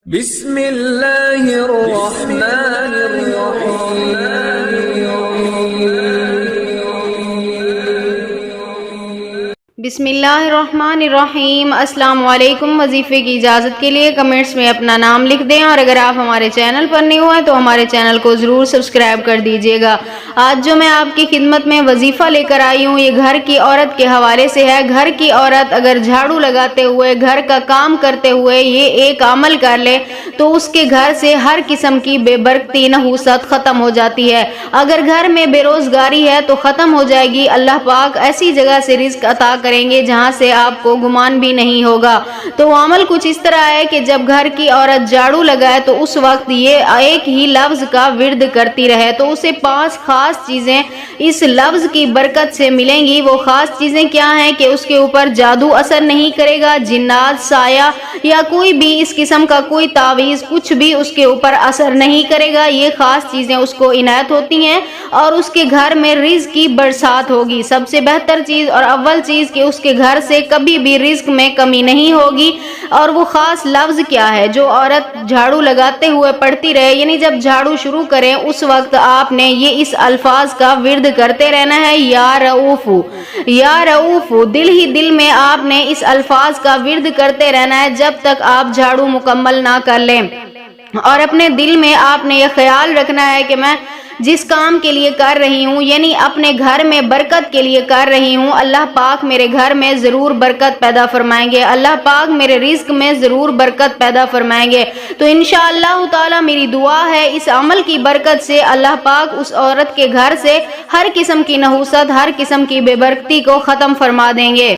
بسم اللہ الرحمن الرحیم۔ بسم اللہ الرحمن الرحیم۔ السلام علیکم۔ وظیفے کی اجازت کے لیے کمنٹس میں اپنا نام لکھ دیں، اور اگر آپ ہمارے چینل پر نہیں ہوئے تو ہمارے چینل کو ضرور سبسکرائب کر دیجیے گا۔ آج جو میں آپ کی خدمت میں وظیفہ لے کر آئی ہوں، یہ گھر کی عورت کے حوالے سے ہے۔ گھر کی عورت اگر جھاڑو لگاتے ہوئے، گھر کا کام کرتے ہوئے یہ ایک عمل کر لے تو اس کے گھر سے ہر قسم کی بے برکتی، نحوست ختم ہو جاتی ہے۔ اگر گھر میں بے روزگاری ہے تو ختم ہو جائے گی۔ اللہ پاک ایسی جگہ سے رزق عطا کریں گے جہاں سے آپ کو گمان بھی نہیں ہوگا۔ تو عمل کچھ اس طرح ہے کہ جب گھر کی عورت جھاڑو لگائے تو اس وقت یہ ایک ہی لفظ کا ورد کرتی رہے تو اسے 5 خاص چیزیں اس لفظ کی برکت سے ملیں گی۔ وہ خاص چیزیں کیا ہیں کہ اس کے اوپر جادو اثر نہیں کرے گا، جنات، سایہ یا کوئی بھی اس قسم کا کوئی تعویذ، کچھ بھی اس کے اوپر اثر نہیں کرے گا۔ یہ خاص چیزیں اس کو عنایت ہوتی ہیں اور اس کے گھر میں رزق کی برسات ہوگی۔ سب سے بہتر چیز اور اول چیز کہ اس کے گھر سے کبھی بھی رزق میں کمی نہیں ہوگی۔ اور وہ خاص لفظ کیا ہے جو عورت جھاڑو لگاتے ہوئے پڑھتی رہے، یعنی جب جھاڑو شروع کریں اس وقت آپ نے یہ اس الفاظ کا ورد کرتے رہنا ہے، یا رؤوف، یا رؤوف۔ دل ہی دل میں آپ نے اس الفاظ کا ورد کرتے رہنا ہے جب تک آپ جھاڑو مکمل نہ کر لیں۔ اور اپنے دل میں آپ نے یہ خیال رکھنا ہے کہ میں جس کام کے لیے کر رہی ہوں، یعنی اپنے گھر میں برکت کے لیے کر رہی ہوں، اللہ پاک میرے گھر میں ضرور برکت پیدا فرمائیں گے، اللہ پاک میرے رزق میں ضرور برکت پیدا فرمائیں گے۔ تو انشاءاللہ تعالی میری دعا ہے اس عمل کی برکت سے اللہ پاک اس عورت کے گھر سے ہر قسم کی نحوست، ہر قسم کی بے برکتی کو ختم فرما دیں گے۔